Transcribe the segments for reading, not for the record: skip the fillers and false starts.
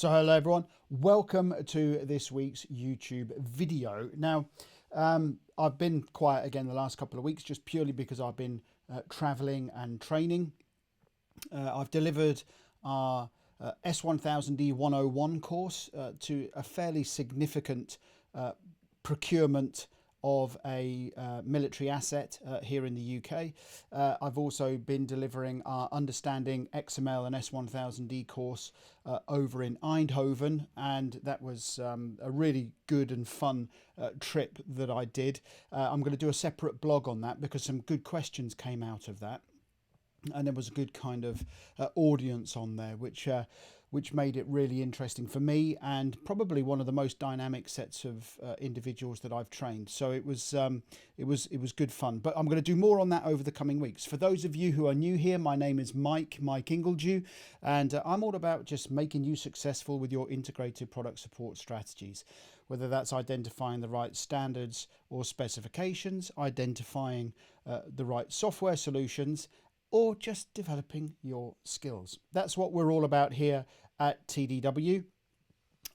So hello everyone, welcome to this week's YouTube video. Now, I've been quiet again the last couple of weeks just purely because I've been traveling and training. I've delivered our S1000D 101 course to a fairly significant procurement of a military asset here in the UK. I've also been delivering our Understanding XML and S1000D course over in Eindhoven, and that was a really good and fun trip that I did. I'm going to do a separate blog on that because some good questions came out of that. And there was a good kind of audience on there, which made it really interesting for me, and probably one of the most dynamic sets of individuals that I've trained. So it was good fun. But I'm going to do more on that over the coming weeks. For those of you who are new here, my name is Mike INGLEDEW, and I'm all about just making you successful with your integrated product support strategies. Whether that's identifying the right standards or specifications, identifying the right software solutions, or just developing your skills. That's what we're all about here at TDW.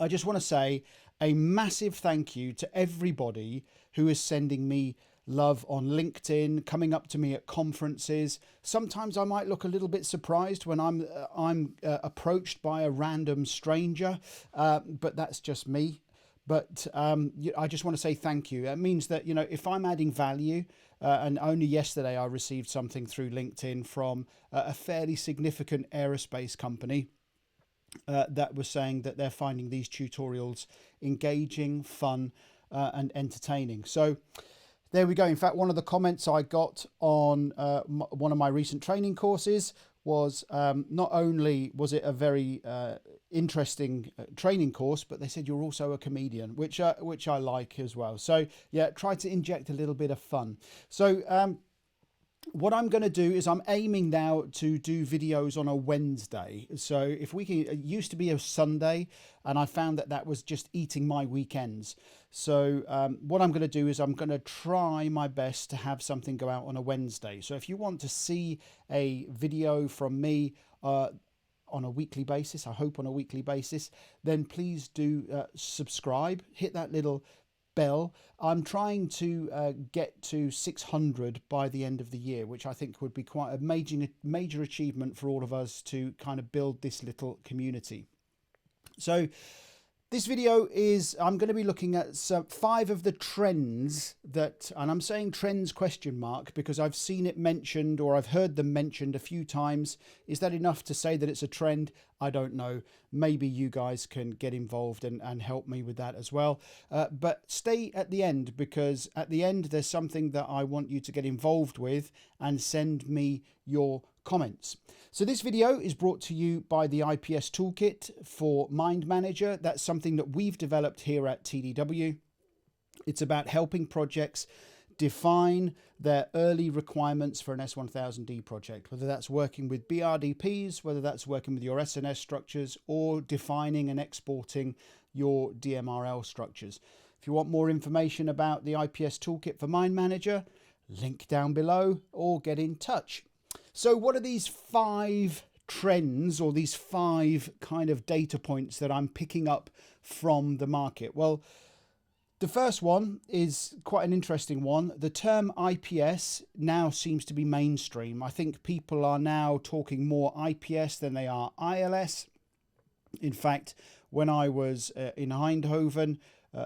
I just want to say a massive thank you to everybody who is sending me love on LinkedIn, coming up to me at conferences. Sometimes I might look a little bit surprised when I'm approached by a random stranger, but that's just me. But I just want to say thank you. It means that, you know, if I'm adding value, and only yesterday I received something through LinkedIn from a fairly significant aerospace company that was saying that they're finding these tutorials engaging, fun, and entertaining. So there we go. In fact, one of the comments I got on one of my recent training courses was not only was it a very interesting training course, but they said you're also a comedian, which I like as well. So yeah, try to inject a little bit of fun. So what I'm going to do is I'm aiming now to do videos on a Wednesday. So if we can, it used to be a Sunday, and I found that that was just eating my weekends. So what I'm going to do is I'm going to try my best to have something go out on a Wednesday. So if you want to see a video from me on a weekly basis, I hope on a weekly basis, then please do subscribe, hit that little bell. I'm trying to get to 600 by the end of the year, which I think would be quite a major achievement for all of us to kind of build this little community. So this video is, I'm going to be looking at 5 of the trends that, and I'm saying trends question mark because I've seen it mentioned or I've heard them mentioned a few times. Is that enough to say that it's a trend? I don't know. Maybe you guys can get involved and help me with that as well. But stay at the end, because at the end there's something that I want you to get involved with and send me your comments. So this video is brought to you by the IPS toolkit for Mind Manager. That's something that we've developed here at TDW. It's about helping projects define their early requirements for an S1000D project, whether that's working with BRDPs, whether that's working with your SNS structures, or defining and exporting your DMRL structures. If you want more information about the IPS toolkit for Mind Manager, link down below or get in touch. So what are these 5 trends, or these 5 kind of data points that I'm picking up from the market? Well, the first one is quite an interesting one. The term IPS now seems to be mainstream. I think people are now talking more IPS than they are ILS. In fact, when I was in Eindhoven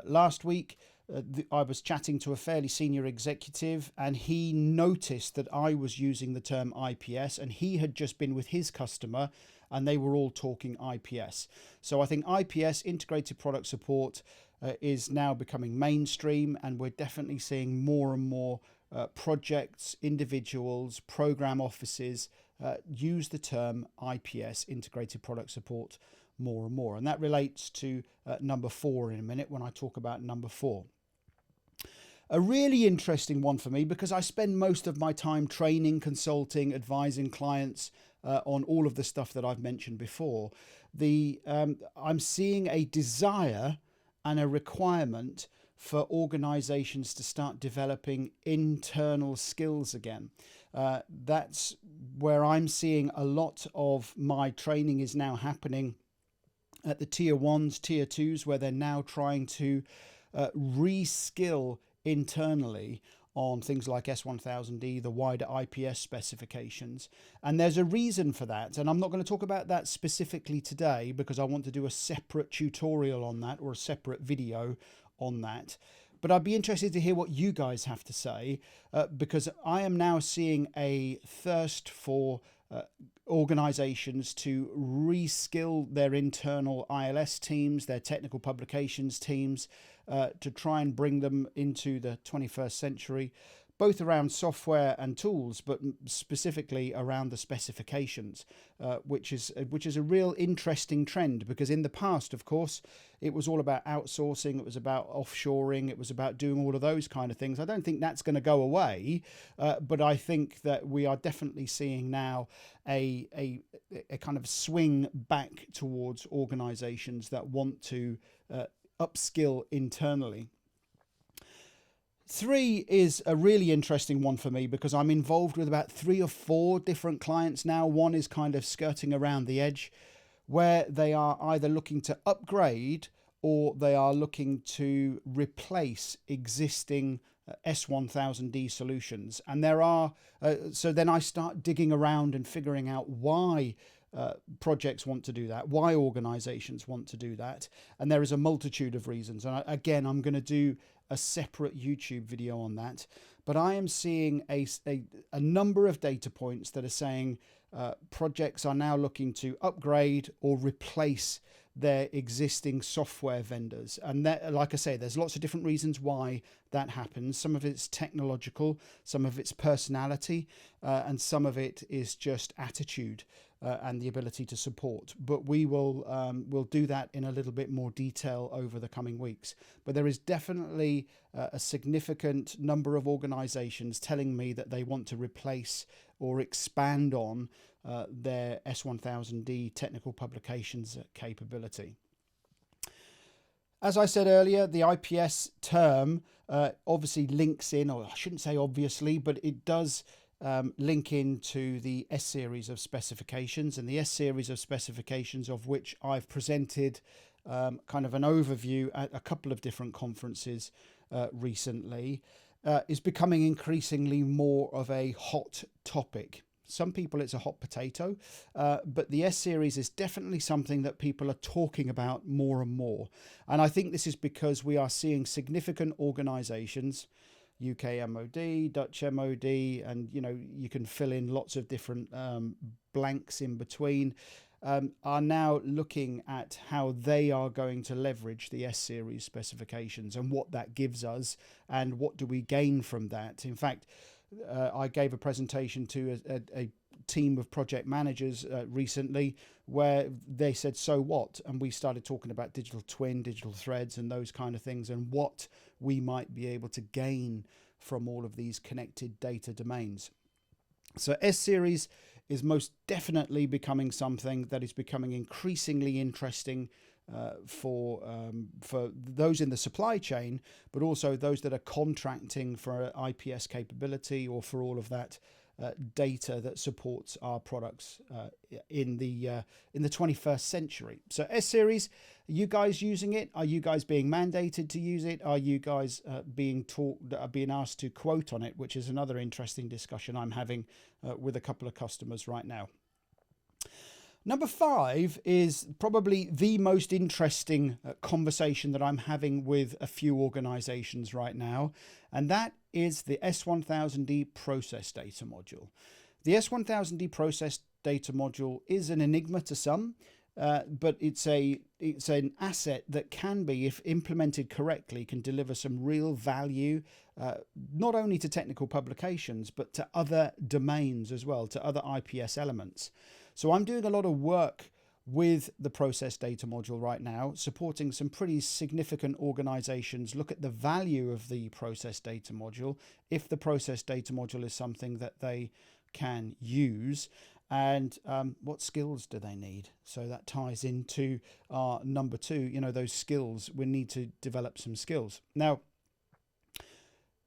last week, I was chatting to a fairly senior executive, and he noticed that I was using the term IPS, and he had just been with his customer and they were all talking IPS. So I think IPS, integrated product support, is now becoming mainstream, and we're definitely seeing more and more projects, individuals, program offices use the term IPS, integrated product support, more and more. And that relates to number 4 in a minute when I talk about number 4. A really interesting one for me, because I spend most of my time training, consulting, advising clients on all of the stuff that I've mentioned before. I'm seeing a desire and a requirement for organizations to start developing internal skills again. That's where I'm seeing a lot of my training is now happening at the tier 1s, tier 2s, where they're now trying to reskill internally on things like S1000D, the wider IPS specifications. And there's a reason for that. And I'm not going to talk about that specifically today because I want to do a separate tutorial on that, or a separate video on that. But I'd be interested to hear what you guys have to say, because I am now seeing a thirst for organizations to reskill their internal ILS teams, their technical publications teams, to try and bring them into the 21st century, both around software and tools, but specifically around the specifications, which is a real interesting trend, because in the past, of course, it was all about outsourcing, it was about offshoring, it was about doing all of those kind of things. I don't think that's going to go away, but I think that we are definitely seeing now a kind of swing back towards organizations that want to upskill internally. 3 is a really interesting one for me because I'm involved with about 3 or 4 different clients now. One is kind of skirting around the edge, where they are either looking to upgrade or they are looking to replace existing S1000D solutions. And there are, so then I start digging around and figuring out why projects want to do that, why organizations want to do that. And there is a multitude of reasons. And again, I'm going to do a separate YouTube video on that. But I am seeing a number of data points that are saying projects are now looking to upgrade or replace their existing software vendors. And that, like I say, there's lots of different reasons why that happens. Some of it's technological, some of it's personality, and some of it is just attitude and the ability to support. But we will we'll do that in a little bit more detail over the coming weeks. But there is definitely a significant number of organizations telling me that they want to replace or expand on their S1000D technical publications capability. As I said earlier, the IPS term obviously links in, or I shouldn't say obviously, but it does link into the S series of specifications, and the S series of specifications, of which I've presented kind of an overview at a couple of different conferences recently, is becoming increasingly more of a hot topic. Some people it's a hot potato, but the S series is definitely something that people are talking about more and more. And I think this is because we are seeing significant organizations, UK MOD, Dutch MOD, and you can fill in lots of different blanks in between, are now looking at how they are going to leverage the S series specifications and what that gives us and what do we gain from that. In fact, I gave a presentation to a team of project managers recently where they said, so what? And we started talking about digital twin, digital threads, and those kind of things, and what we might be able to gain from all of these connected data domains. So S series is most definitely becoming something that is becoming increasingly interesting for those in the supply chain, but also those that are contracting for IPS capability or for all of that data that supports our products in the 21st century. So S series, are you guys using it? Are you guys being mandated to use it? Are you guys being asked to quote on it, which is another interesting discussion I'm having with a couple of customers right now. Number 5 is probably the most interesting conversation that I'm having with a few organizations right now, and that is the S1000D process data module. The S1000D process data module is an enigma to some, but it's an asset that can be, if implemented correctly, can deliver some real value, not only to technical publications, but to other domains as well, to other IPS elements. So I'm doing a lot of work with the process data module right now, supporting some pretty significant organizations look at the value of the process data module, if the process data module is something that they can use, and what skills do they need. So that ties into our number 2, those skills. We need to develop some skills. Now,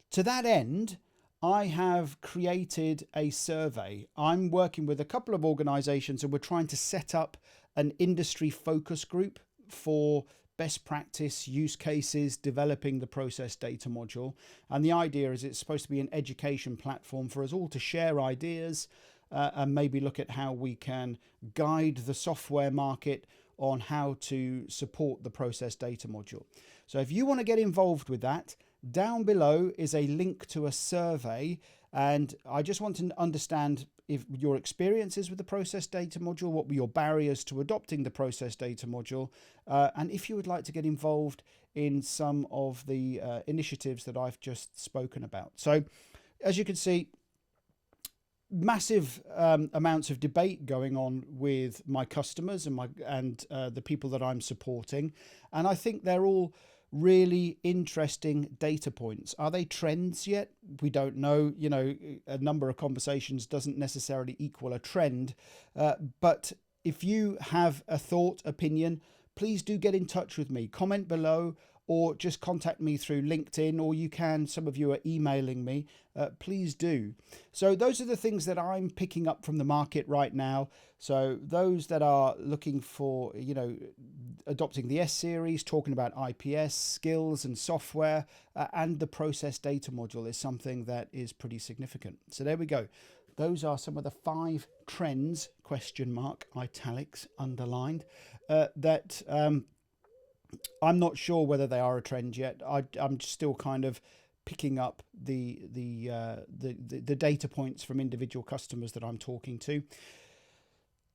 to that end, I have created a survey. I'm working with a couple of organizations and we're trying to set up an industry focus group for best practice use cases developing the process data module. And the idea is it's supposed to be an education platform for us all to share ideas and maybe look at how we can guide the software market on how to support the process data module. So if you want to get involved with that, down below is a link to a survey, and I just want to understand if your experiences with the process data module, what were your barriers to adopting the process data module, and if you would like to get involved in some of the initiatives that I've just spoken about. So as you can see, massive amounts of debate going on with my customers and the people that I'm supporting, and I think they're all really interesting data points. Are they trends yet? We don't know. You know, a number of conversations doesn't necessarily equal a trend, but if you have a thought, opinion, please do get in touch with me. Comment below, or just contact me through LinkedIn, or you can, some of you are emailing me, please do. So those are the things that I'm picking up from the market right now. So those that are looking for, you know, adopting the S series, talking about IPS, skills and software, and the process data module is something that is pretty significant. So there we go. Those are some of the 5 trends, question mark, italics, underlined, that I'm not sure whether they are a trend yet. I'm still kind of picking up the data points from individual customers that I'm talking to.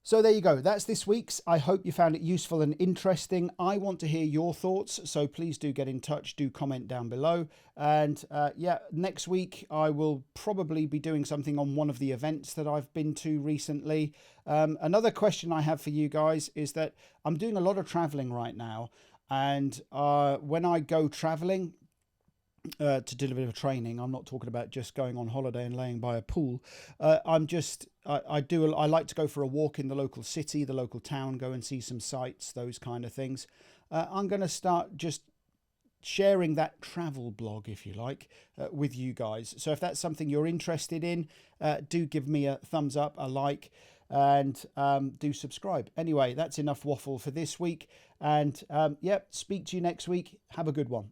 So there you go. That's this week's. I hope you found it useful and interesting. I want to hear your thoughts, so please do get in touch. Do comment down below. And yeah, next week I will probably be doing something on one of the events that I've been to recently. Another question I have for you guys is that I'm doing a lot of traveling right now. And when I go traveling to deliver training, I'm not talking about just going on holiday and laying by a pool. I like to go for a walk in the local city, the local town, go and see some sights, those kind of things. I'm going to start just sharing that travel blog, if you like, with you guys. So if that's something you're interested in, do give me a thumbs up, a like, and do subscribe. Anyway, that's enough waffle for this week. And yeah, speak to you next week. Have a good one.